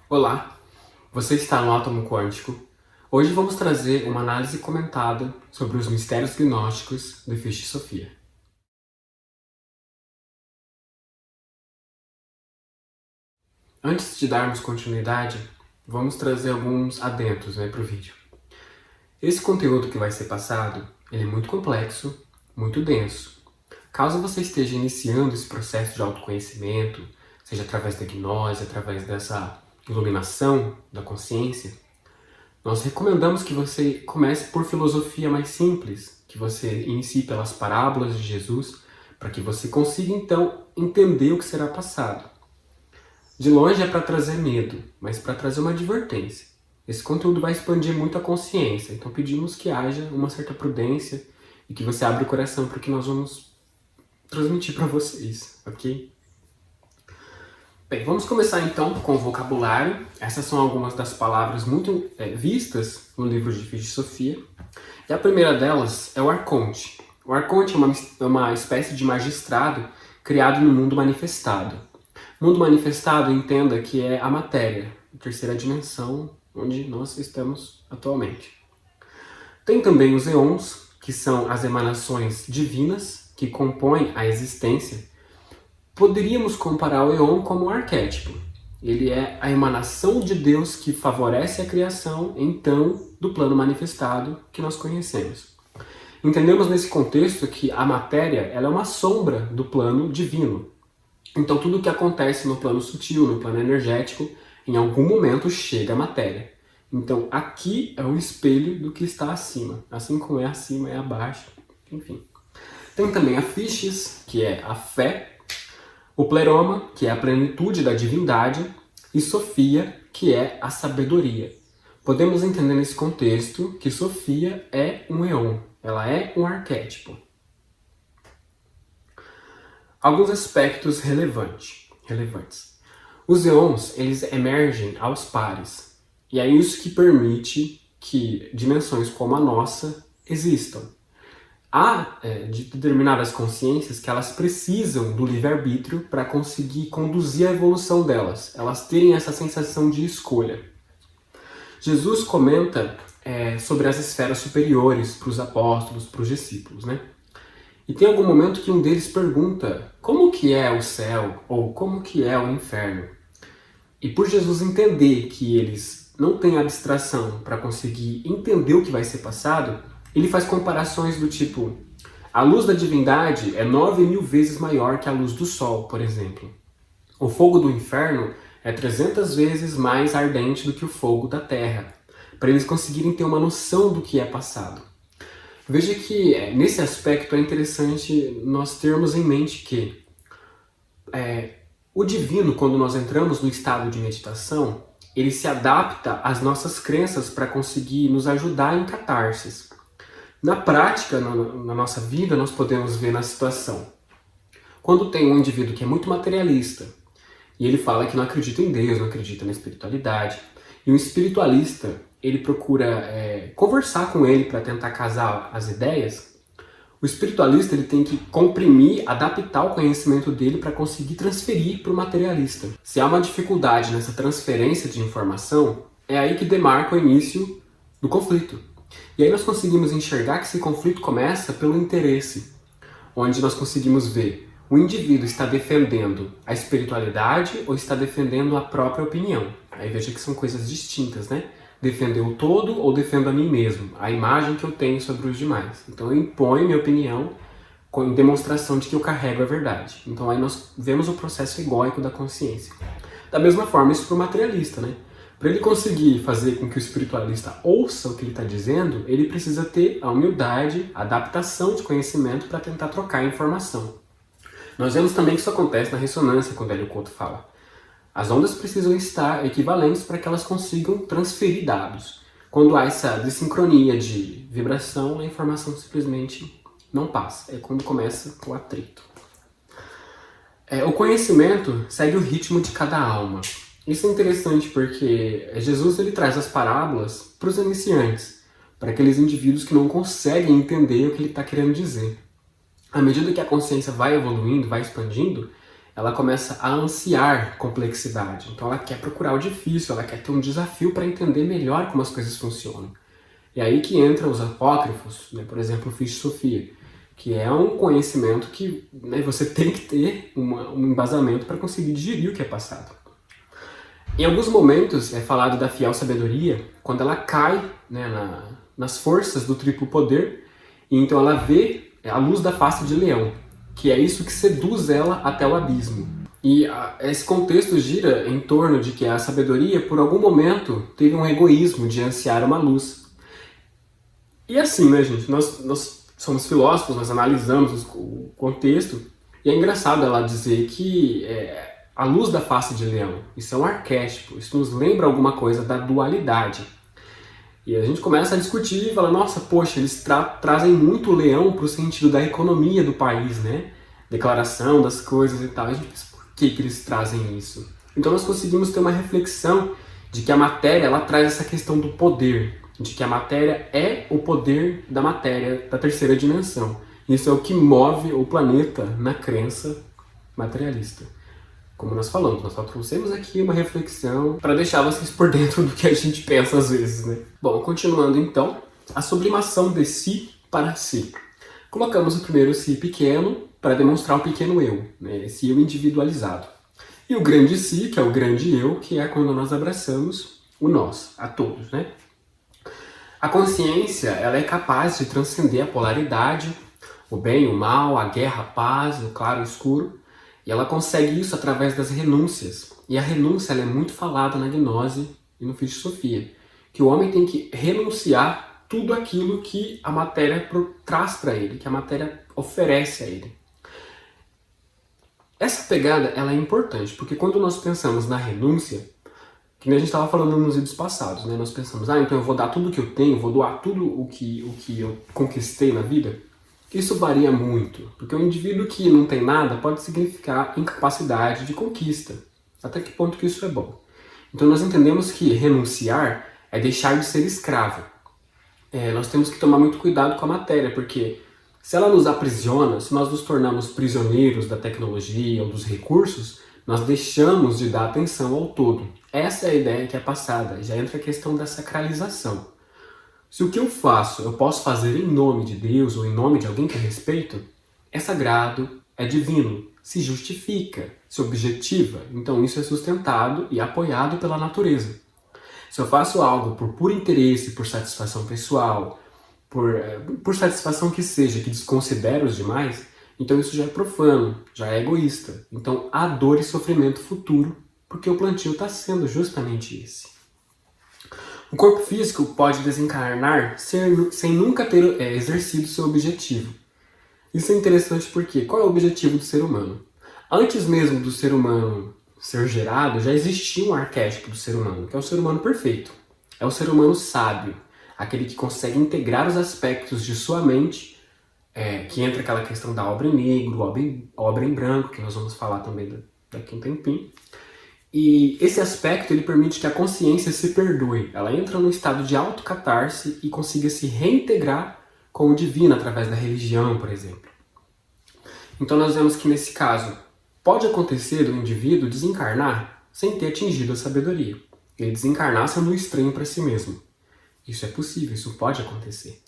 Olá, você está no Átomo Quântico. Hoje vamos trazer uma análise comentada sobre os mistérios gnósticos de Fichte e Sophia. Antes de darmos continuidade, vamos trazer alguns adentos para o vídeo. Esse conteúdo que vai ser passado ele é muito complexo, muito denso. Caso você esteja iniciando esse processo de autoconhecimento, seja através da gnose, através dessa iluminação da consciência, nós recomendamos que você comece por filosofia mais simples, que você inicie pelas parábolas de Jesus, para que você consiga então entender o que será passado. De longe é para trazer medo, mas para trazer uma advertência. Esse conteúdo vai expandir muito a consciência, então pedimos que haja uma certa prudência e que você abra o coração para o que nós vamos transmitir para vocês, ok? Bem, vamos começar então com o vocabulário. Essas são algumas das palavras muito vistas no livro de Fichte e Sophia. E a primeira delas é o arconte. O arconte é uma espécie de magistrado criado no mundo manifestado. Mundo manifestado, entenda que é a matéria, a terceira dimensão onde nós estamos atualmente. Tem também os eons, que são as emanações divinas que compõem a existência. Poderíamos comparar o Eon como um arquétipo. Ele é a emanação de Deus que favorece a criação, então, do plano manifestado que nós conhecemos. Entendemos nesse contexto que a matéria ela é uma sombra do plano divino. Então, tudo o que acontece no plano sutil, no plano energético, em algum momento chega à matéria. Então, aqui é o espelho do que está acima. Assim como é acima, é abaixo, enfim. Tem também a Fiches, que é a fé, o pleroma, que é a plenitude da divindade, e Sophia, que é a sabedoria. Podemos entender nesse contexto que Sophia é um eon, ela é um arquétipo. Alguns aspectos relevantes. Os eons, eles emergem aos pares, e é isso que permite que dimensões como a nossa existam. Há determinadas consciências que elas precisam do livre-arbítrio para conseguir conduzir a evolução delas. Elas terem essa sensação de escolha. Jesus comenta sobre as esferas superiores para os apóstolos, para os discípulos, né? E tem algum momento que um deles pergunta como que é o céu ou como que é o inferno. E por Jesus entender que eles não têm abstração para conseguir entender o que vai ser passado, ele faz comparações do tipo, a luz da divindade é 9.000 vezes maior que a luz do sol, por exemplo. O fogo do inferno é 300 vezes mais ardente do que o fogo da terra, para eles conseguirem ter uma noção do que é passado. Veja que nesse aspecto é interessante nós termos em mente que o divino, quando nós entramos no estado de meditação, ele se adapta às nossas crenças para conseguir nos ajudar em catarses. Na prática, na nossa vida, nós podemos ver na situação. Quando tem um indivíduo que é muito materialista, e ele fala que não acredita em Deus, não acredita na espiritualidade, e um espiritualista, ele procura conversar com ele para tentar casar as ideias, o espiritualista ele tem que comprimir, adaptar o conhecimento dele para conseguir transferir para o materialista. Se há uma dificuldade nessa transferência de informação, é aí que demarca o início do conflito. E aí nós conseguimos enxergar que esse conflito começa pelo interesse, onde nós conseguimos ver o indivíduo está defendendo a espiritualidade ou está defendendo a própria opinião. Aí veja que são coisas distintas, né? Defender o todo ou defendo a mim mesmo, a imagem que eu tenho sobre os demais. Então eu imponho minha opinião em demonstração de que eu carrego a verdade. Então aí nós vemos o processo egóico da consciência. Da mesma forma, isso para o materialista, né? Para ele conseguir fazer com que o espiritualista ouça o que ele está dizendo, ele precisa ter a humildade, a adaptação de conhecimento para tentar trocar a informação. Nós vemos também que isso acontece na ressonância, quando Hélio Couto fala. As ondas precisam estar equivalentes para que elas consigam transferir dados. Quando há essa desincronia de vibração, a informação simplesmente não passa. É quando começa o atrito. O conhecimento segue o ritmo de cada alma. Isso é interessante porque Jesus ele traz as parábolas para os iniciantes, para aqueles indivíduos que não conseguem entender o que ele está querendo dizer. À medida que a consciência vai evoluindo, vai expandindo, ela começa a ansiar complexidade. Então ela quer procurar o difícil, ela quer ter um desafio para entender melhor como as coisas funcionam. E aí que entram os apócrifos, né? Por exemplo, o Fichte Sophia, que é um conhecimento que, né, você tem que ter um embasamento para conseguir digerir o que é passado. Em alguns momentos é falado da fiel sabedoria quando ela cai, né, nas forças do triplo poder, e então ela vê a luz da face de leão, que é isso que seduz ela até o abismo. E esse contexto gira em torno de que a sabedoria, por algum momento, teve um egoísmo de ansiar uma luz. E assim, né, gente, nós somos filósofos, nós analisamos o contexto, e é engraçado ela dizer que a luz da face de leão, isso é um arquétipo, isso nos lembra alguma coisa da dualidade. E a gente começa a discutir e fala, nossa, poxa, eles trazem muito o leão para o sentido da economia do país, né? Declaração das coisas e tal. A gente pensa, por que eles trazem isso? Então nós conseguimos ter uma reflexão de que a matéria, ela traz essa questão do poder, de que a matéria é o poder da matéria da terceira dimensão. Isso é o que move o planeta na crença materialista. Como nós falamos, nós só trouxemos aqui uma reflexão para deixar vocês por dentro do que a gente pensa às vezes, né? Bom, continuando então, a sublimação de si para si. Colocamos o primeiro si pequeno para demonstrar o pequeno eu, né? Esse eu individualizado. E o grande si, que é o grande eu, que é quando nós abraçamos o nós, a todos, né? A consciência, ela é capaz de transcender a polaridade, o bem, o mal, a guerra, a paz, o claro e o escuro. E ela consegue isso através das renúncias. E a renúncia ela é muito falada na gnose e no Fichte Sophia. Que o homem tem que renunciar tudo aquilo que a matéria traz para ele, que a matéria oferece a ele. Essa pegada ela é importante, porque quando nós pensamos na renúncia, que nem a gente estava falando nos vídeos passados, né? Nós pensamos, então eu vou dar tudo o que eu tenho, vou doar tudo o que eu conquistei na vida. Isso varia muito, porque o indivíduo que não tem nada pode significar incapacidade de conquista. Até que ponto que isso é bom? Então nós entendemos que renunciar é deixar de ser escravo. Nós temos que tomar muito cuidado com a matéria, porque se ela nos aprisiona, se nós nos tornamos prisioneiros da tecnologia ou dos recursos, nós deixamos de dar atenção ao todo. Essa é a ideia que é passada, já entra a questão da sacralização. Se o que eu faço eu posso fazer em nome de Deus ou em nome de alguém que eu respeito, é sagrado, é divino, se justifica, se objetiva, então isso é sustentado e apoiado pela natureza. Se eu faço algo por puro interesse, por satisfação pessoal, por satisfação que seja, que desconsidera os demais, então isso já é profano, já é egoísta. Então há dor e sofrimento futuro, porque o plantio está sendo justamente esse. O corpo físico pode desencarnar sem nunca ter exercido seu objetivo. Isso é interessante porque qual é o objetivo do ser humano? Antes mesmo do ser humano ser gerado, já existia um arquétipo do ser humano, que é o ser humano perfeito. É o ser humano sábio, aquele que consegue integrar os aspectos de sua mente, que entra aquela questão da obra em negro, obra em branco, que nós vamos falar também daqui a um tempinho. E esse aspecto ele permite que a consciência se perdoe. Ela entra num estado de autocatarse e consiga se reintegrar com o divino através da religião, por exemplo. Então nós vemos que nesse caso pode acontecer do indivíduo desencarnar sem ter atingido a sabedoria. Ele desencarnar sendo estranho para si mesmo. Isso é possível, isso pode acontecer.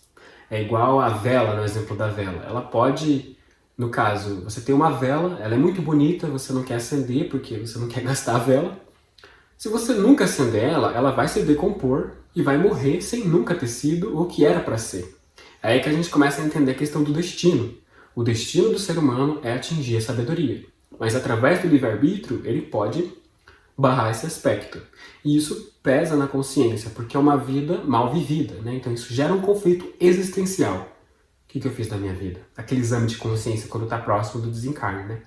É igual a vela, no exemplo da vela. Ela pode, no caso, você tem uma vela, ela é muito bonita, você não quer acender porque você não quer gastar a vela. Se você nunca acender ela, ela vai se decompor e vai morrer sem nunca ter sido o que era para ser. É aí que a gente começa a entender a questão do destino. O destino do ser humano é atingir a sabedoria. Mas através do livre-arbítrio, ele pode barrar esse aspecto. E isso pesa na consciência, porque é uma vida mal vivida, né? Então isso gera um conflito existencial. O que eu fiz da minha vida? Aquele exame de consciência quando está próximo do desencarne, né?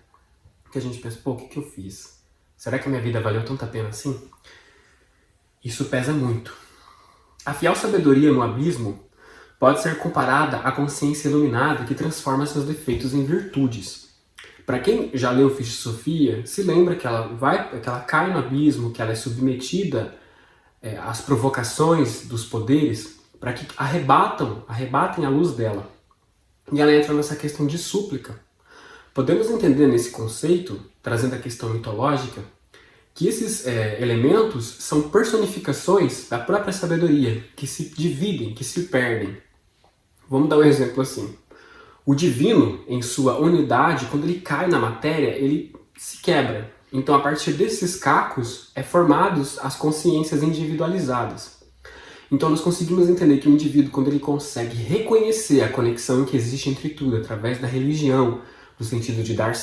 Que a gente pensa, o que eu fiz? Será que a minha vida valeu tanta pena assim? Isso pesa muito. A fiel sabedoria no abismo pode ser comparada à consciência iluminada que transforma seus defeitos em virtudes. Para quem já leu Fichte Sophia, se lembra que ela cai no abismo, que ela é submetida às provocações dos poderes para que arrebatem a luz dela. E ela entra nessa questão de súplica. Podemos entender nesse conceito, trazendo a questão mitológica, que esses elementos são personificações da própria sabedoria, que se dividem, que se perdem. Vamos dar um exemplo assim. O divino, em sua unidade, quando ele cai na matéria, ele se quebra. Então, a partir desses cacos, formados as consciências individualizadas. Então, nós conseguimos entender que o indivíduo, quando ele consegue reconhecer a conexão que existe entre tudo, através da religião, no sentido de dar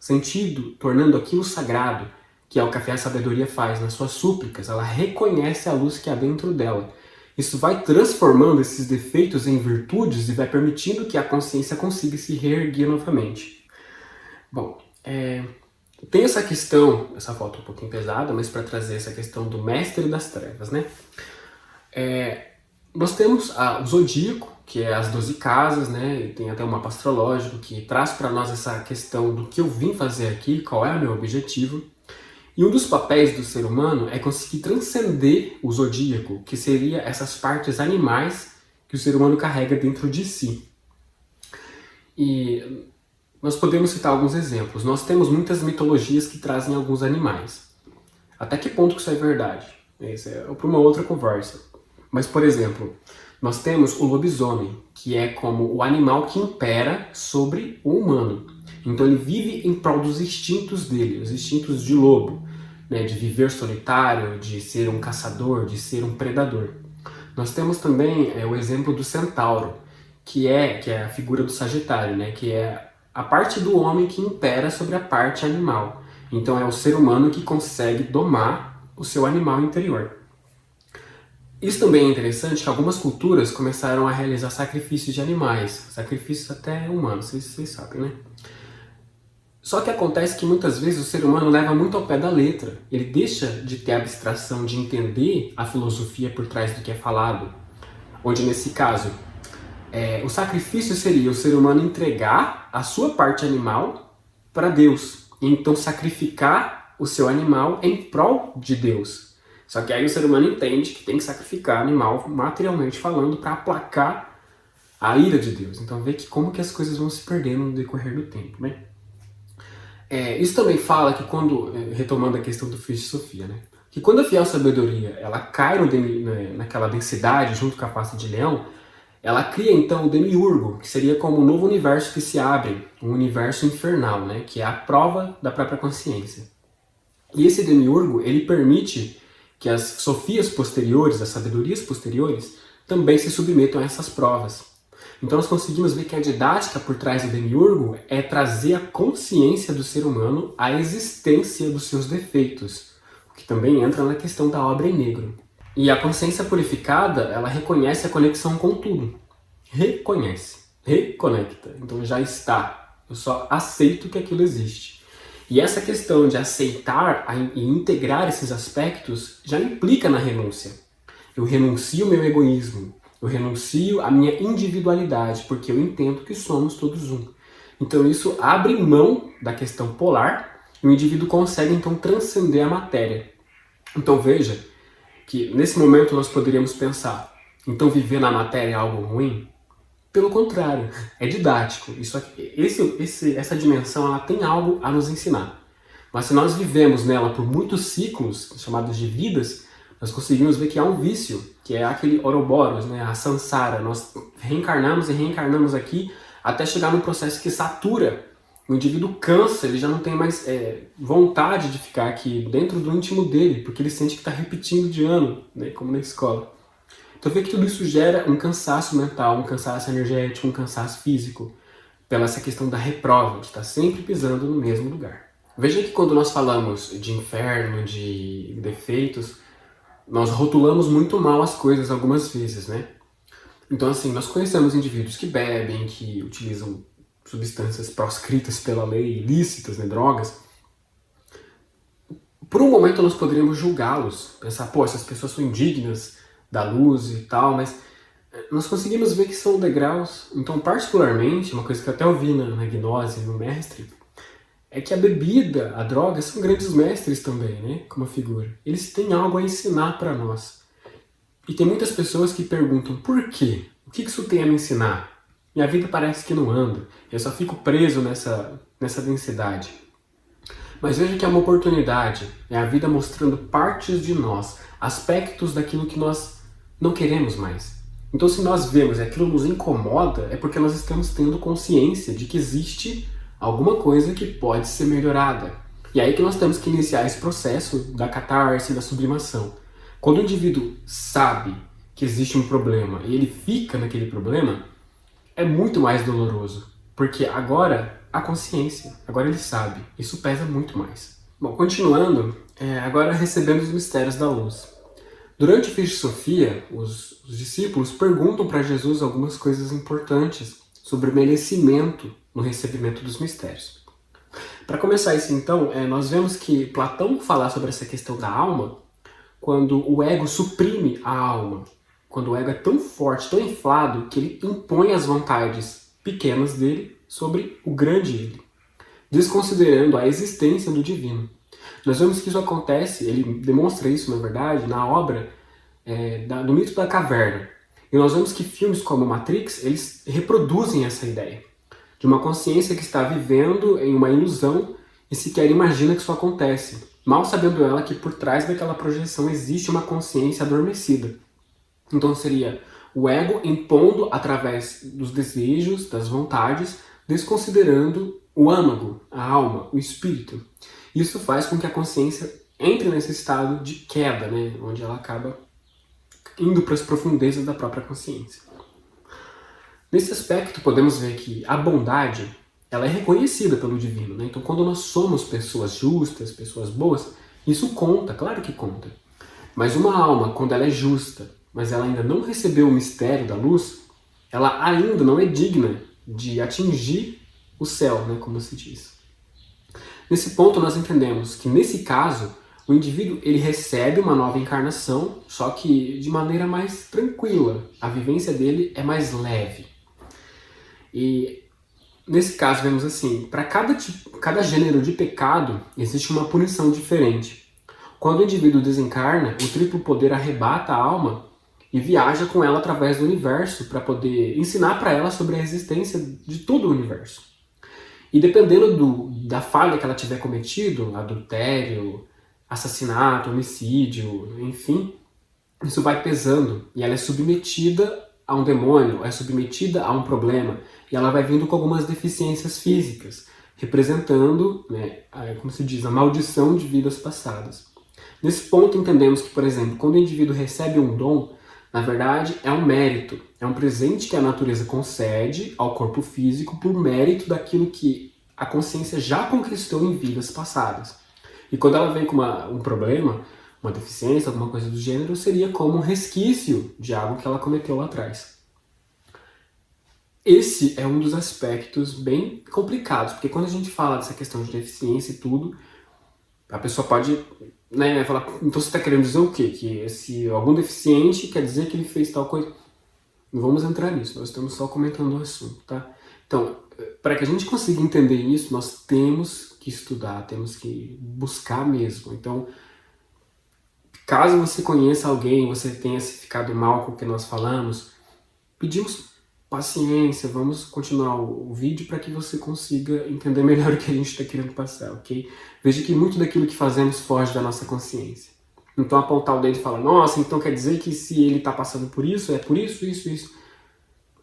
sentido, tornando aquilo sagrado, que é o que a sabedoria faz nas suas súplicas, ela reconhece a luz que há dentro dela. Isso vai transformando esses defeitos em virtudes e vai permitindo que a consciência consiga se reerguer novamente. Bom, tem essa questão, essa foto é um pouquinho pesada, mas para trazer essa questão do mestre das trevas, né? Nós temos o zodíaco, que é as 12 casas, né? E tem até um mapa astrológico que traz para nós essa questão do que eu vim fazer aqui, qual é o meu objetivo. E um dos papéis do ser humano é conseguir transcender o zodíaco, que seria essas partes animais que o ser humano carrega dentro de si. E nós podemos citar alguns exemplos. Nós temos muitas mitologias que trazem alguns animais. Até que ponto que isso é verdade? Isso é para uma outra conversa. Mas, por exemplo, nós temos o lobisomem, que é como o animal que impera sobre o humano. Então ele vive em prol dos instintos dele, os instintos de lobo, né, de viver solitário, de ser um caçador, de ser um predador. Nós temos também o exemplo do centauro, que é a figura do Sagitário, né, que é a parte do homem que impera sobre a parte animal. Então é o ser humano que consegue domar o seu animal interior. Isso também é interessante que algumas culturas começaram a realizar sacrifícios de animais, sacrifícios até humanos, vocês sabem, né? Só que acontece que muitas vezes o ser humano leva muito ao pé da letra. Ele deixa de ter a abstração de entender a filosofia por trás do que é falado. Onde nesse caso, o sacrifício seria o ser humano entregar a sua parte animal para Deus. E então sacrificar o seu animal em prol de Deus. Só que aí o ser humano entende que tem que sacrificar animal, materialmente falando, para aplacar a ira de Deus. Então vê que como que as coisas vão se perdendo no decorrer do tempo, né? Isso também fala que quando, retomando a questão do Fichte Sophia, né? Que quando a fiel sabedoria ela cai naquela densidade junto com a face de leão, ela cria então o demiurgo, que seria como um novo universo que se abre, um universo infernal, né? Que é a prova da própria consciência. E esse demiurgo, ele permite que as sofias posteriores, as sabedorias posteriores, também se submetam a essas provas. Então nós conseguimos ver que a didática por trás do demiurgo é trazer a consciência do ser humano à existência dos seus defeitos, o que também entra na questão da obra em negro. E a consciência purificada, ela reconhece a conexão com tudo. Reconhece, reconecta. Então já está. Eu só aceito que aquilo existe. E essa questão de aceitar e integrar esses aspectos já implica na renúncia. Eu renuncio ao meu egoísmo. Eu renuncio à minha individualidade, porque eu entendo que somos todos um. Então isso abre mão da questão polar e o indivíduo consegue então transcender a matéria. Então veja que nesse momento nós poderíamos pensar, então viver na matéria é algo ruim? Pelo contrário, é didático. Essa dimensão ela tem algo a nos ensinar. Mas se nós vivemos nela por muitos ciclos, chamados de vidas, nós conseguimos ver que há um vício, que é aquele Ouroboros, né, a samsara. Nós reencarnamos e reencarnamos aqui até chegar num processo que satura. O indivíduo cansa, ele já não tem mais vontade de ficar aqui dentro do íntimo dele, porque ele sente que está repetindo de ano, né, como na escola. Então vê que tudo isso gera um cansaço mental, um cansaço energético, um cansaço físico, pela essa questão da reprova, de estar sempre pisando no mesmo lugar. Veja que quando nós falamos de inferno, de defeitos, nós rotulamos muito mal as coisas algumas vezes, né? Então assim, nós conhecemos indivíduos que bebem, que utilizam substâncias proscritas pela lei, ilícitas, né, drogas. Por um momento nós poderíamos julgá-los, pensar, pô, essas pessoas são indignas da luz e tal, mas nós conseguimos ver que são degraus. Então, particularmente, uma coisa que eu até ouvi na gnose, no mestre, é que a bebida, a droga, são grandes mestres também, né, como figura. Eles têm algo a ensinar para nós. E tem muitas pessoas que perguntam, por quê? O que isso tem a me ensinar? Minha vida parece que não anda, eu só fico preso nessa densidade. Mas veja que é uma oportunidade, é a vida mostrando partes de nós, aspectos daquilo que nós não queremos mais. Então, se nós vemos e aquilo nos incomoda, é porque nós estamos tendo consciência de que existe alguma coisa que pode ser melhorada. E é aí que nós temos que iniciar esse processo da catarse, da sublimação. Quando o indivíduo sabe que existe um problema e ele fica naquele problema, é muito mais doloroso, porque agora a consciência, agora ele sabe, isso pesa muito mais. Bom, continuando, agora recebendo os mistérios da luz. Durante o Ofício de Sofia, os discípulos perguntam para Jesus algumas coisas importantes sobre o merecimento no recebimento dos mistérios. Para começar isso então, nós vemos que Platão fala sobre essa questão da alma quando o ego suprime a alma. Quando o ego é tão forte, tão inflado, que ele impõe as vontades pequenas dele sobre o grande ele, desconsiderando a existência do divino. Nós vemos que isso acontece, ele demonstra isso, na verdade, na obra do mito da caverna. E nós vemos que filmes como Matrix, eles reproduzem essa ideia de uma consciência que está vivendo em uma ilusão e sequer imagina que isso acontece, mal sabendo ela que por trás daquela projeção existe uma consciência adormecida. Então seria o ego impondo através dos desejos, das vontades, desconsiderando o âmago, a alma, o espírito. Isso faz com que a consciência entre nesse estado de queda, né, onde ela acaba indo para as profundezas da própria consciência. Nesse aspecto, podemos ver que a bondade ela é reconhecida pelo divino. Né? Então, quando nós somos pessoas justas, pessoas boas, isso conta, claro que conta. Mas uma alma, quando ela é justa, mas ela ainda não recebeu o mistério da luz, ela ainda não é digna de atingir o céu, né, como se diz. Nesse ponto, nós entendemos que, nesse caso, o indivíduo ele recebe uma nova encarnação, só que de maneira mais tranquila. A vivência dele é mais leve. E nesse caso, vemos assim, para cada gênero de pecado, existe uma punição diferente. Quando o indivíduo desencarna, o triplo poder arrebata a alma e viaja com ela através do universo para poder ensinar para ela sobre a existência de todo o universo. E dependendo da falha que ela tiver cometido, adultério, assassinato, homicídio, enfim, isso vai pesando e ela é submetida a um demônio, é submetida a um problema e ela vai vindo com algumas deficiências físicas, representando, né, como se diz, a maldição de vidas passadas. Nesse ponto entendemos que, por exemplo, quando o indivíduo recebe um dom, na verdade é um mérito, é um presente que a natureza concede ao corpo físico por mérito daquilo que a consciência já conquistou em vidas passadas. E quando ela vem com um problema, uma deficiência, alguma coisa do gênero, seria como um resquício de algo que ela cometeu lá atrás. Esse é um dos aspectos bem complicados, porque quando a gente fala dessa questão de deficiência e tudo, a pessoa pode, né, falar, então você está querendo dizer o quê? Que se algum deficiente quer dizer que ele fez tal coisa? Não vamos entrar nisso, nós estamos só comentando o assunto, tá? Então, para que a gente consiga entender isso, nós temos que estudar, temos que buscar mesmo. Então, caso você conheça alguém, você tenha se ficado mal com o que nós falamos, pedimos paciência, vamos continuar o vídeo para que você consiga entender melhor o que a gente está querendo passar, ok? Veja que muito daquilo que fazemos foge da nossa consciência. Então apontar o dedo e falar, nossa, então quer dizer que se ele está passando por isso, é por isso, isso, isso.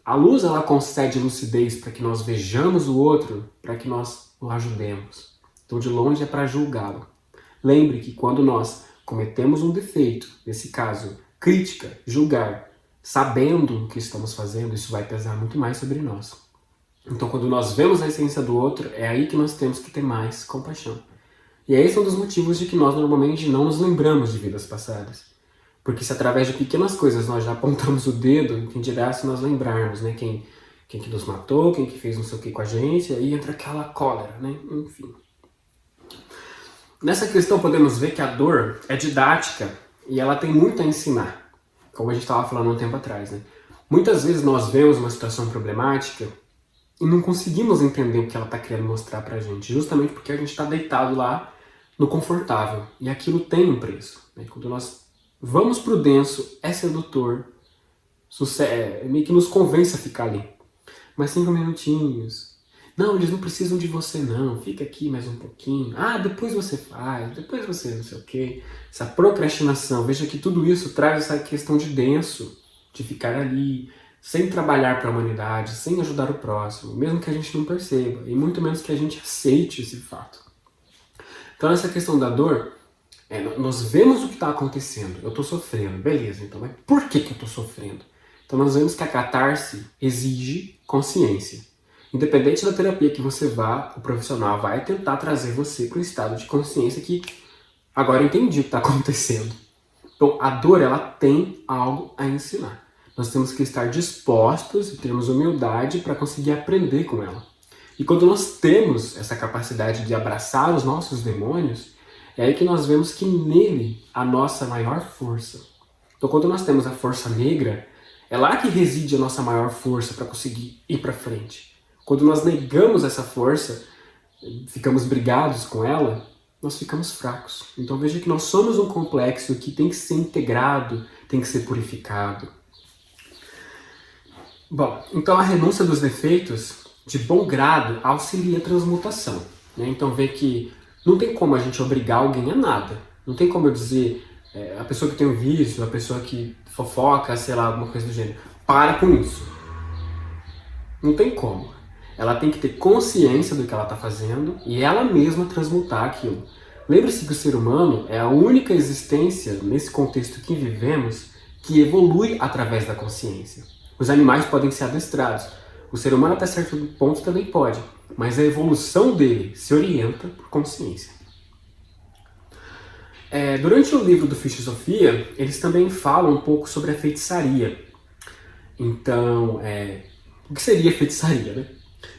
A luz, ela concede lucidez para que nós vejamos o outro, para que nós o ajudemos. Então de longe é para julgá-lo. Lembre que quando nós cometemos um defeito, nesse caso, crítica, julgar, sabendo o que estamos fazendo, isso vai pesar muito mais sobre nós. Então, quando nós vemos a essência do outro, é aí que nós temos que ter mais compaixão. E esse é um dos motivos de que nós normalmente não nos lembramos de vidas passadas. Porque se através de pequenas coisas nós já apontamos o dedo, quem dirá se nós lembrarmos, né? Quem que nos matou, quem que fez não sei o que com a gente, aí entra aquela cólera, né? Enfim. Nessa questão podemos ver que a dor é didática e ela tem muito a ensinar. Como a gente estava falando um tempo atrás, né? Muitas vezes nós vemos uma situação problemática e não conseguimos entender o que ela está querendo mostrar pra gente, justamente porque a gente está deitado lá no confortável, e aquilo tem um preço. Né? Quando nós vamos pro denso, é sedutor, meio que nos convence a ficar ali. mais 5 minutinhos. Não, eles não precisam de você não, fica aqui mais um pouquinho. Ah, depois você faz, depois você não sei o quê. Essa procrastinação, veja que tudo isso traz essa questão de denso, de ficar ali, sem trabalhar para a humanidade, sem ajudar o próximo, mesmo que a gente não perceba, e muito menos que a gente aceite esse fato. Então essa questão da dor, nós vemos o que está acontecendo, eu estou sofrendo, beleza, então, mas por que eu estou sofrendo? Então nós vemos que a catarse exige consciência. Independente da terapia que você vá, o profissional vai tentar trazer você para um estado de consciência que agora eu entendi o que está acontecendo. Então a dor, ela tem algo a ensinar. Nós temos que estar dispostos e termos humildade para conseguir aprender com ela. E quando nós temos essa capacidade de abraçar os nossos demônios, é aí que nós vemos que nele a nossa maior força. Então quando nós temos a força negra, é lá que reside a nossa maior força para conseguir ir para frente. Quando nós negamos essa força, ficamos brigados com ela, nós ficamos fracos. Então veja que nós somos um complexo que tem que ser integrado, tem que ser purificado. Bom, então a renúncia dos defeitos, de bom grado, auxilia a transmutação. Né? Então vê que não tem como a gente obrigar alguém a nada. Não tem como eu dizer, a pessoa que tem um vício, a pessoa que fofoca, sei lá, alguma coisa do gênero, para com isso. Não tem como. Ela tem que ter consciência do que ela está fazendo e ela mesma transmutar aquilo. Lembre-se que o ser humano é a única existência, nesse contexto que vivemos, que evolui através da consciência. Os animais podem ser adestrados. O ser humano até certo ponto também pode, mas a evolução dele se orienta por consciência. Durante o livro do Fichte Sophia, eles também falam um pouco sobre a feitiçaria. Então, o que seria feitiçaria, né?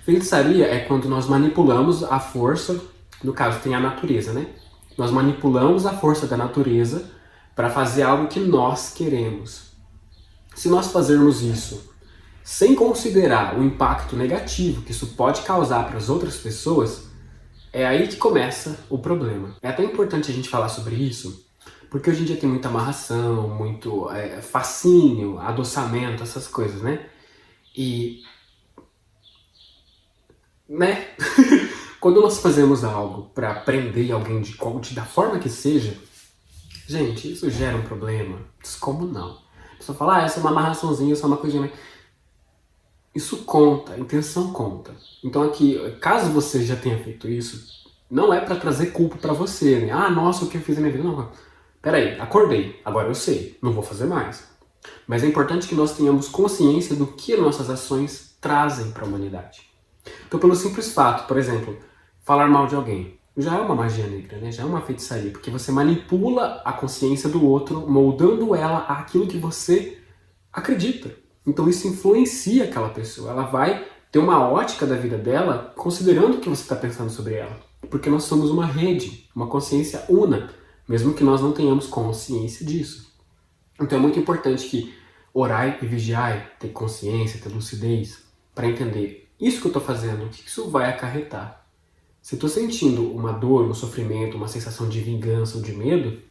Feitiçaria é quando nós manipulamos a força, no caso tem a natureza, né? Nós manipulamos a força da natureza para fazer algo que nós queremos. Se nós fazermos isso sem considerar o impacto negativo que isso pode causar para as outras pessoas, é aí que começa o problema. É até importante a gente falar sobre isso, porque hoje em dia tem muita amarração, muito fascínio, adoçamento, essas coisas, né? E quando nós fazemos algo para prender alguém da forma que seja, gente, isso gera um problema descomunal. A pessoa fala, essa é uma amarraçãozinha, isso é uma coisinha. Isso conta, a intenção conta. Então aqui, caso você já tenha feito isso, não é para trazer culpa para você, né? Nossa, o que eu fiz na minha vida? Não, peraí, acordei, agora eu sei, não vou fazer mais. Mas é importante que nós tenhamos consciência do que nossas ações trazem para a humanidade. Então, pelo simples fato, por exemplo, falar mal de alguém, já é uma magia negra, né? Já é uma feitiçaria, porque você manipula a consciência do outro, moldando ela àquilo que você acredita. Então isso influencia aquela pessoa, ela vai ter uma ótica da vida dela considerando o que você está pensando sobre ela. Porque nós somos uma rede, uma consciência una, mesmo que nós não tenhamos consciência disso. Então é muito importante que orai e vigiai, ter consciência, ter lucidez, para entender isso que eu estou fazendo, o que isso vai acarretar. Se eu estou sentindo uma dor, um sofrimento, uma sensação de vingança ou de medo,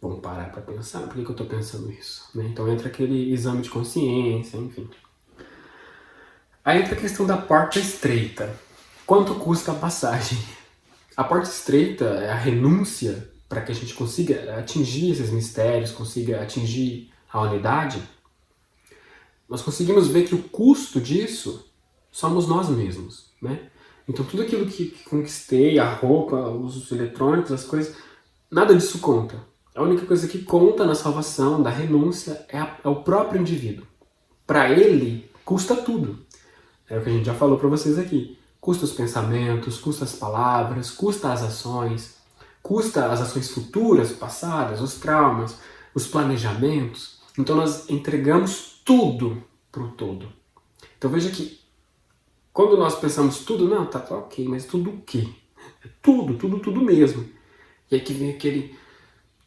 vamos parar para pensar, por que eu estou pensando isso? Né? Então entra aquele exame de consciência, enfim. Aí entra a questão da porta estreita. Quanto custa a passagem? A porta estreita é a renúncia para que a gente consiga atingir esses mistérios, consiga atingir a unidade. Nós conseguimos ver que o custo disso somos nós mesmos, né? Então tudo aquilo que conquistei, a roupa, os eletrônicos, as coisas, nada disso conta. A única coisa que conta na salvação, da renúncia, é o próprio indivíduo. Para ele, custa tudo. É o que a gente já falou para vocês aqui. Custa os pensamentos, custa as palavras, custa as ações futuras, passadas, os traumas, os planejamentos. Então nós entregamos tudo pro todo. Então veja que quando nós pensamos tudo, não, tá ok, mas tudo o quê? Tudo mesmo. E aí que vem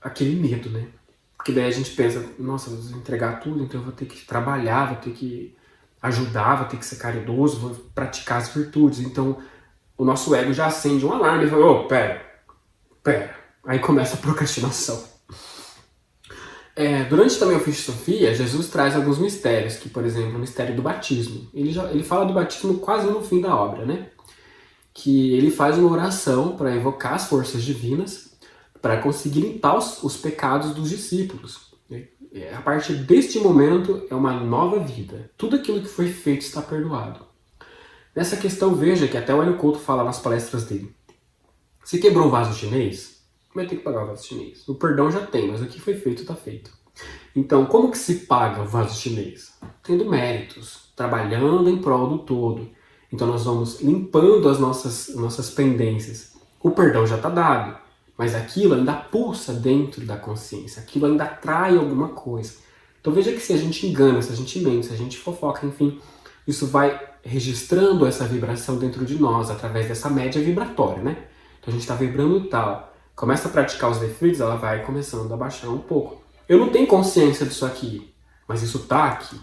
aquele medo, né? Porque daí a gente pensa, nossa, eu vou entregar tudo, então eu vou ter que trabalhar, vou ter que ajudar, vou ter que ser caridoso, vou praticar as virtudes. Então o nosso ego já acende um alarme e fala, pera. Aí começa a procrastinação. Durante também o Ofício de Sofia, Jesus traz alguns mistérios, que, por exemplo, o mistério do batismo. Ele fala do batismo quase no fim da obra, né? Que ele faz uma oração para evocar as forças divinas, para conseguir limpar os pecados dos discípulos. A partir deste momento é uma nova vida. Tudo aquilo que foi feito está perdoado. Nessa questão, veja que até o Hélio Couto fala nas palestras dele. Se quebrou um vaso chinês, vai ter que pagar o vaso chinês. O perdão já tem, mas o que foi feito está feito. Então, como que se paga o vaso chinês? Tendo méritos, trabalhando em prol do todo. Então nós vamos limpando as nossas pendências. O perdão já está dado, mas aquilo ainda pulsa dentro da consciência, aquilo ainda atrai alguma coisa. Então veja que se a gente engana, se a gente mente, se a gente fofoca, enfim, isso vai registrando essa vibração dentro de nós, através dessa média vibratória, né? Então a gente está vibrando tal, começa a praticar os defeitos, ela vai começando a baixar um pouco. Eu não tenho consciência disso aqui, mas isso tá aqui.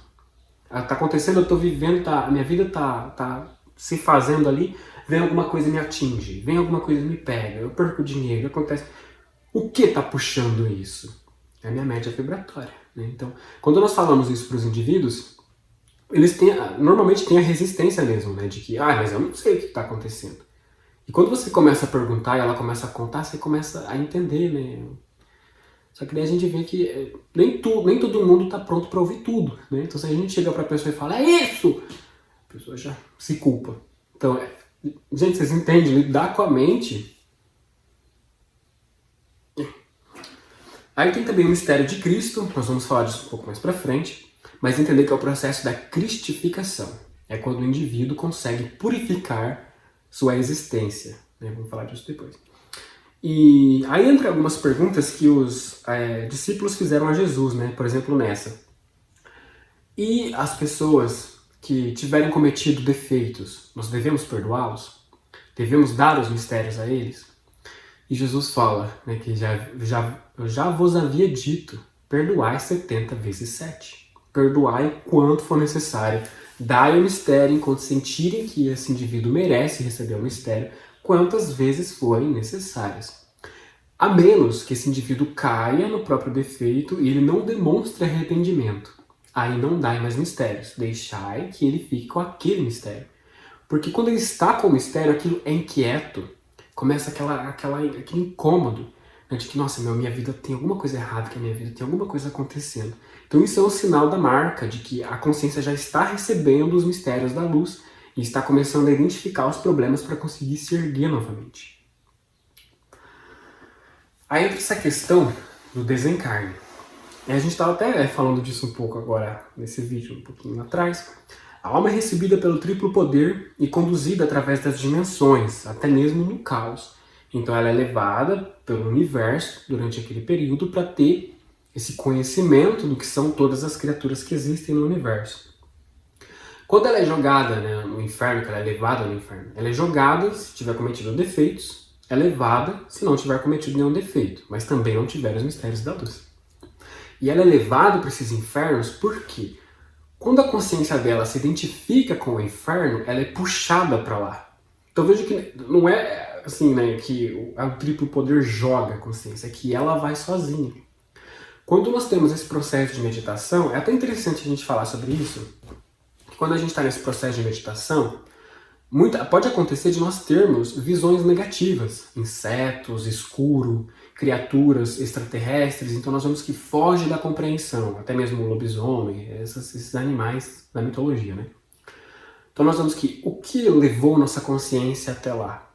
Tá acontecendo, eu tô vivendo, a minha vida tá se fazendo ali, vem alguma coisa e me atinge, vem alguma coisa e me pega, eu perco dinheiro, acontece. O que tá puxando isso? É a minha média vibratória, né? Então, quando nós falamos isso para os indivíduos, eles normalmente têm a resistência mesmo, né? De que, mas eu não sei o que está acontecendo. E quando você começa a perguntar e ela começa a contar, você começa a entender, né? Só que daí a gente vê que nem todo mundo está pronto para ouvir tudo, né? Então se a gente chega para a pessoa e fala, é isso! A pessoa já se culpa. Então, gente, vocês entendem? Lidar com a mente. Aí tem também o mistério de Cristo, nós vamos falar disso um pouco mais pra frente, mas entender que é o processo da cristificação. É quando o indivíduo consegue purificar sua existência, né? Vamos falar disso depois. E aí entra algumas perguntas que os discípulos fizeram a Jesus, né? Por exemplo, nessa. E as pessoas que tiverem cometido defeitos, nós devemos perdoá-los? Devemos dar os mistérios a eles? E Jesus fala, né, que eu já vos havia dito, perdoai 70 vezes 7. Perdoai quanto for necessário. Dai o mistério enquanto sentirem que esse indivíduo merece receber o mistério, quantas vezes forem necessárias. A menos que esse indivíduo caia no próprio defeito e ele não demonstre arrependimento. Aí não dai mais mistérios. Deixai que ele fique com aquele mistério. Porque quando ele está com o mistério, aquilo é inquieto. Começa aquele incômodo, né, de que, nossa, minha vida tem alguma coisa errada, que a minha vida tem alguma coisa acontecendo. Então isso é um sinal da marca de que a consciência já está recebendo os mistérios da luz e está começando a identificar os problemas para conseguir se erguer novamente. Aí entra essa questão do desencarne. A gente estava até falando disso um pouco agora nesse vídeo, um pouquinho atrás. A alma é recebida pelo triplo poder e conduzida através das dimensões, até mesmo no caos. Então ela é levada pelo universo durante aquele período para ter esse conhecimento do que são todas as criaturas que existem no universo. Quando ela é jogada, né, no inferno, que ela é levada no inferno, ela é jogada se tiver cometido defeitos, é levada se não tiver cometido nenhum defeito, mas também não tiver os mistérios da luz. E ela é levada para esses infernos por quê? Quando a consciência dela se identifica com o inferno, ela é puxada para lá. Então veja que não é assim, né, que o triplo poder joga a consciência, é que ela vai sozinha. Quando nós temos esse processo de meditação, é até interessante a gente falar sobre isso. Quando a gente está nesse processo de meditação, pode acontecer de nós termos visões negativas, insetos, escuro, criaturas extraterrestres, então nós vemos que foge da compreensão, até mesmo o lobisomem, esses animais da mitologia, né? Então nós vemos que o que levou nossa consciência até lá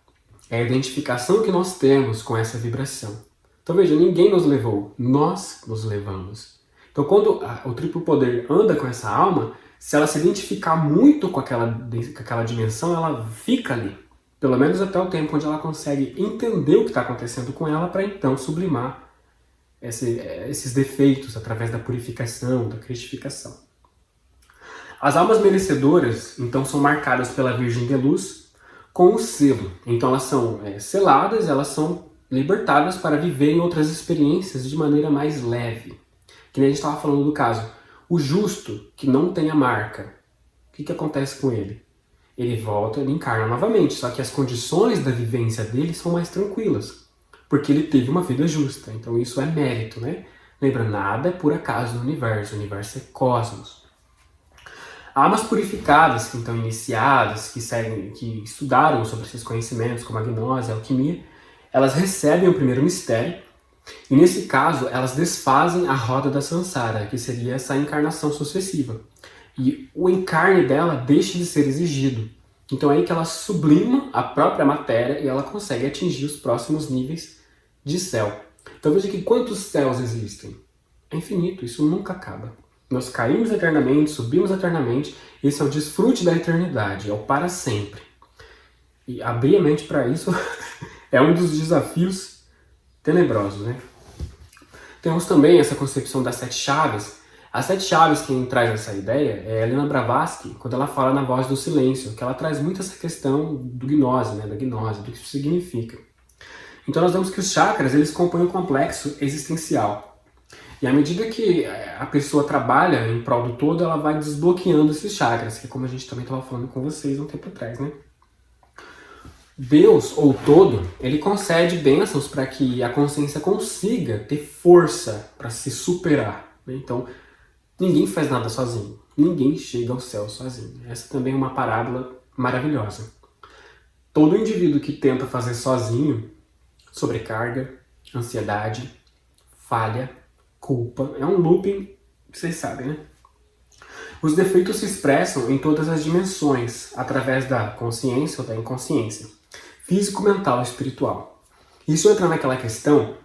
é a identificação que nós temos com essa vibração. Então veja, ninguém nos levou, nós nos levamos. Então quando o triplo poder anda com essa alma, se ela se identificar muito com aquela dimensão, ela fica ali. Pelo menos até o tempo onde ela consegue entender o que está acontecendo com ela para então sublimar esses defeitos através da purificação, da cristificação. As almas merecedoras, então, são marcadas pela Virgem de Luz com o selo. Então elas são seladas, elas são libertadas para viverem outras experiências de maneira mais leve. Que nem a gente estava falando do caso. O justo, que não tem a marca, o que acontece com ele? Ele volta, ele encarna novamente, só que as condições da vivência dele são mais tranquilas, porque ele teve uma vida justa, então isso é mérito, né? Lembra, nada é por acaso no universo. O universo é cosmos. Almas purificadas, que estão iniciadas, que estudaram sobre esses conhecimentos, como a gnose, a alquimia, elas recebem o primeiro mistério, e nesse caso elas desfazem a roda da samsara, que seria essa encarnação sucessiva. E o encarne dela deixa de ser exigido. Então é aí que ela sublima a própria matéria e ela consegue atingir os próximos níveis de céu. Então veja que quantos céus existem? É infinito, isso nunca acaba. Nós caímos eternamente, subimos eternamente, esse é o desfrute da eternidade, é o para sempre. E abrir a mente para isso é um dos desafios tenebrosos, né? Temos também essa concepção das 7 chaves. As 7 chaves, quem traz essa ideia é a Helena Blavatsky, quando ela fala na Voz do Silêncio, que ela traz muito essa questão do gnose, né, da gnose, do que isso significa. Então nós vemos que os chakras, eles compõem um complexo existencial. E à medida que a pessoa trabalha em prol do todo, ela vai desbloqueando esses chakras, que é como a gente também estava falando com vocês um tempo atrás, né? Deus, ou todo, ele concede bênçãos para que a consciência consiga ter força para se superar, né? Então, ninguém faz nada sozinho. Ninguém chega ao céu sozinho. Essa também é uma parábola maravilhosa. Todo indivíduo que tenta fazer sozinho, sobrecarga, ansiedade, falha, culpa, é um looping, vocês sabem, né? Os defeitos se expressam em todas as dimensões, através da consciência ou da inconsciência, físico, mental e espiritual. Isso entra naquela questão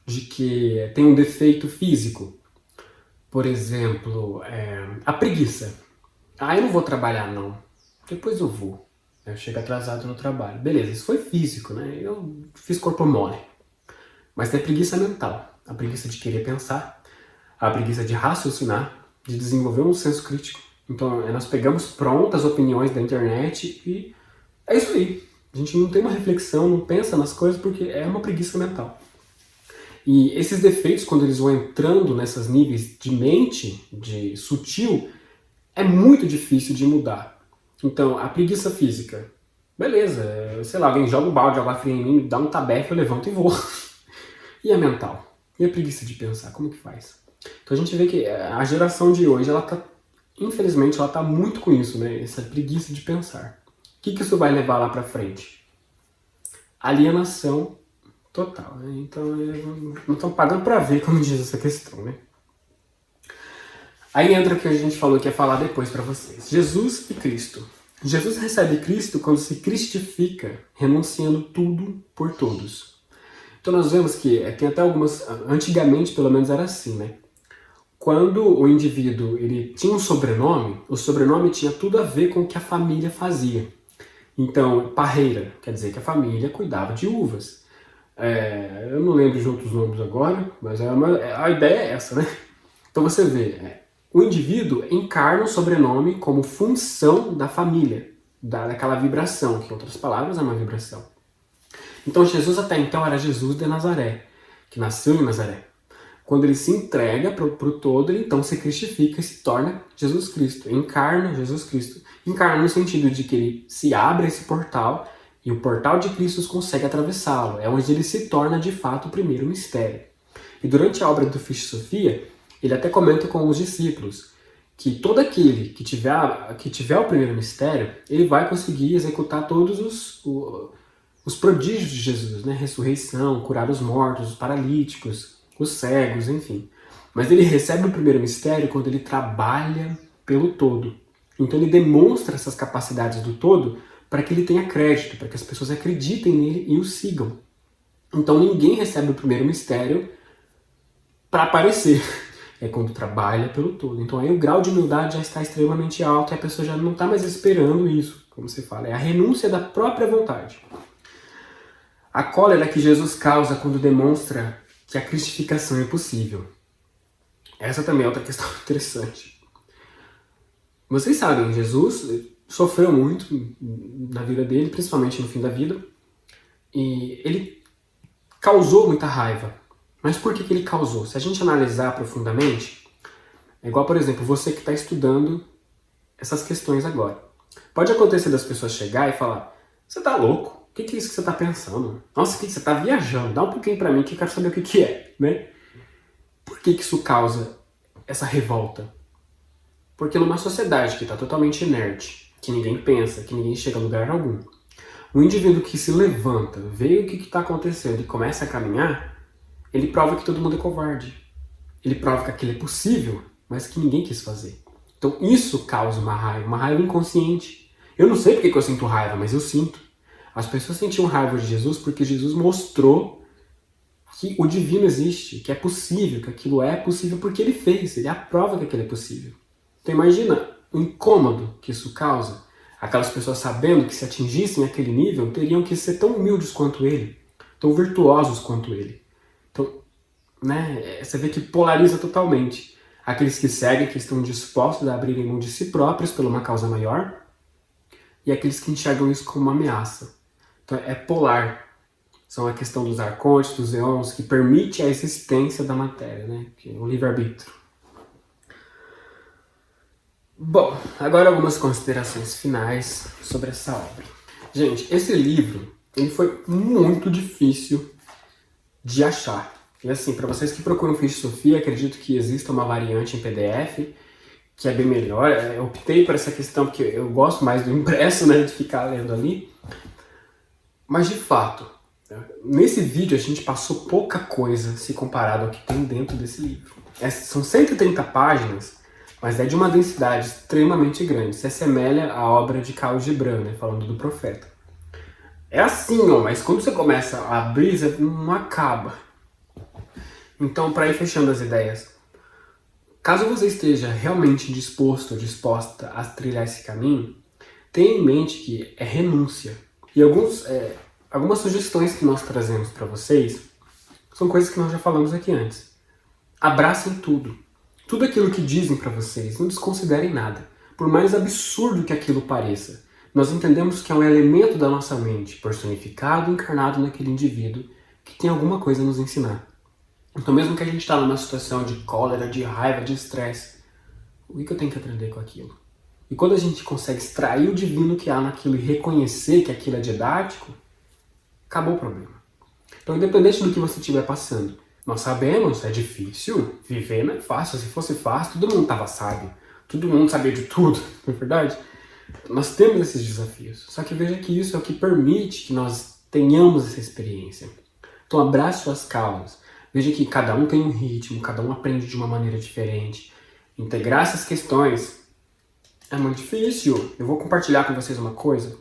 de que tem um defeito físico. Por exemplo, a preguiça. Ah, eu não vou trabalhar não. Depois eu vou. Eu chego atrasado no trabalho. Beleza, isso foi físico, né? Eu fiz corpo mole. Mas tem a preguiça mental. A preguiça de querer pensar. A preguiça de raciocinar. De desenvolver um senso crítico. Então, nós pegamos prontas opiniões da internet e é isso aí. A gente não tem uma reflexão, não pensa nas coisas porque é uma preguiça mental. E esses defeitos, quando eles vão entrando nesses níveis de mente, de sutil, é muito difícil de mudar. Então, a preguiça física, beleza, sei lá, alguém joga um balde de água fria em mim, dá um tabefe, eu levanto e vou. E a mental? E a preguiça de pensar, como que faz? Então a gente vê que a geração de hoje, ela tá, infelizmente, ela tá muito com isso, né? Essa preguiça de pensar. O que isso vai levar lá pra frente? Alienação total, né? Então, não estão pagando pra ver como diz essa questão, né? Aí entra o que a gente falou que ia falar depois pra vocês. Jesus e Cristo. Jesus recebe Cristo quando se cristifica, renunciando tudo por todos. Então nós vemos que tem até algumas... Antigamente, pelo menos, era assim, né? Quando o indivíduo ele tinha um sobrenome, o sobrenome tinha tudo a ver com o que a família fazia. Então, parreira, quer dizer que a família cuidava de uvas. Eu não lembro de outros nomes agora, mas a ideia é essa, né? Então você vê, o indivíduo encarna o sobrenome como função da família, daquela vibração, que em outras palavras é uma vibração. Então Jesus até então era Jesus de Nazaré, que nasceu em Nazaré. Quando ele se entrega para o todo, ele então se cristifica e se torna Jesus Cristo. Encarna Jesus Cristo. Encarna no sentido de que ele se abre esse portal e o portal de Cristo consegue atravessá-lo. É onde ele se torna de fato o primeiro mistério. E durante a obra do Fichte Sophia, ele até comenta com os discípulos que todo aquele que tiver o primeiro mistério, ele vai conseguir executar todos os prodígios de Jesus, né? Ressurreição, curar os mortos, os paralíticos, os cegos, enfim. Mas ele recebe o primeiro mistério quando ele trabalha pelo todo. Então ele demonstra essas capacidades do todo para que ele tenha crédito, para que as pessoas acreditem nele e o sigam. Então ninguém recebe o primeiro mistério para aparecer. É quando trabalha pelo todo. Então aí o grau de humildade já está extremamente alto e a pessoa já não está mais esperando isso, como você fala. É a renúncia da própria vontade. A cólera que Jesus causa quando demonstra que a cristificação é possível. Essa também é outra questão interessante. Vocês sabem, Jesus sofreu muito na vida dele, principalmente no fim da vida, e ele causou muita raiva. Mas por que ele causou? Se a gente analisar profundamente, é igual, por exemplo, você que está estudando essas questões agora. Pode acontecer das pessoas chegar e falar, você tá louco? O que é isso que você está pensando? Nossa, o que você está viajando? Dá um pouquinho para mim que eu quero saber o que é, né? Por que isso causa essa revolta? Porque numa sociedade que está totalmente inerte, que ninguém pensa, que ninguém chega a lugar algum, o indivíduo que se levanta, vê o que está acontecendo e começa a caminhar, ele prova que todo mundo é covarde. Ele prova que aquilo é possível, mas que ninguém quis fazer. Então isso causa uma raiva inconsciente. Eu não sei porque que eu sinto raiva, mas eu sinto. As pessoas sentiam raiva de Jesus porque Jesus mostrou que o divino existe, que é possível, que aquilo é possível porque ele fez, ele é a prova que aquilo é possível. Então imagina o incômodo que isso causa. Aquelas pessoas sabendo que se atingissem aquele nível, teriam que ser tão humildes quanto ele, tão virtuosos quanto ele. Então, né, você vê que polariza totalmente. Aqueles que seguem, que estão dispostos a abrirem mão de si próprios por uma causa maior, e aqueles que enxergam isso como uma ameaça. Então é polar. São a questão dos arcontes, dos eons, que permite a existência da matéria, né? Que é o livre-arbítrio. Bom, agora algumas considerações finais sobre essa obra. Gente, esse livro ele foi muito difícil de achar. E assim, para vocês que procuram filosofia, acredito que exista uma variante em PDF, que é bem melhor. Eu optei por essa questão porque eu gosto mais do impresso, né, de ficar lendo ali. Mas de fato, nesse vídeo a gente passou pouca coisa se comparado ao que tem dentro desse livro. São 130 páginas, mas é de uma densidade extremamente grande. Se assemelha à obra de Khalil Gibran, né, falando do profeta. É assim, ó, mas quando você começa a abrir, não acaba. Então, para ir fechando as ideias, caso você esteja realmente disposto ou disposta a trilhar esse caminho, tenha em mente que é renúncia. E algumas sugestões que nós trazemos para vocês são coisas que nós já falamos aqui antes. Abracem tudo. Tudo aquilo que dizem para vocês, não desconsiderem nada. Por mais absurdo que aquilo pareça, nós entendemos que é um elemento da nossa mente, personificado e encarnado naquele indivíduo, que tem alguma coisa a nos ensinar. Então mesmo que a gente está numa situação de cólera, de raiva, de estresse, o que eu tenho que aprender com aquilo? E quando a gente consegue extrair o divino que há naquilo e reconhecer que aquilo é didático, acabou o problema. Então independente do que você estiver passando, nós sabemos, é difícil, viver não é fácil. Se fosse fácil, todo mundo estava sábio, todo mundo sabia de tudo, não é verdade? Nós temos esses desafios, só que veja que isso é o que permite que nós tenhamos essa experiência. Então abrace suas causas. Veja que cada um tem um ritmo, cada um aprende de uma maneira diferente. Integrar essas questões é muito difícil. Eu vou compartilhar com vocês uma coisa.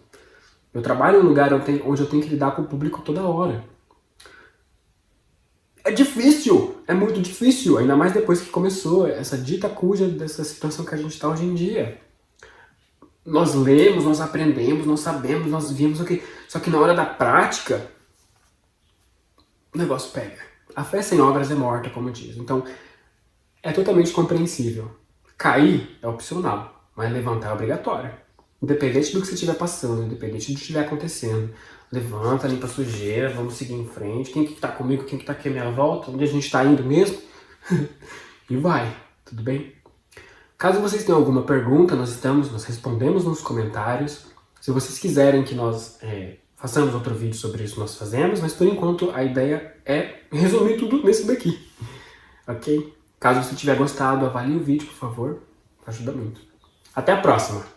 Eu trabalho em um lugar onde eu tenho que lidar com o público toda hora. É difícil, é muito difícil, ainda mais depois que começou essa dita cuja dessa situação que a gente está hoje em dia. Nós lemos, nós aprendemos, nós sabemos, nós vimos o que... Só que na hora da prática, o negócio pega. A fé sem obras é morta, como diz. Então, é totalmente compreensível. Cair é opcional, mas levantar é obrigatório. Independente do que você estiver passando, independente do que estiver acontecendo. Levanta, limpa a sujeira, vamos seguir em frente. Quem que tá comigo, quem que tá aqui à minha volta, onde a gente tá indo mesmo? E vai, tudo bem? Caso vocês tenham alguma pergunta, nós respondemos nos comentários. Se vocês quiserem que nós façamos outro vídeo sobre isso, nós fazemos, mas por enquanto a ideia é resumir tudo nesse daqui, ok? Caso você tiver gostado, avalie o vídeo, por favor, ajuda muito. Até a próxima!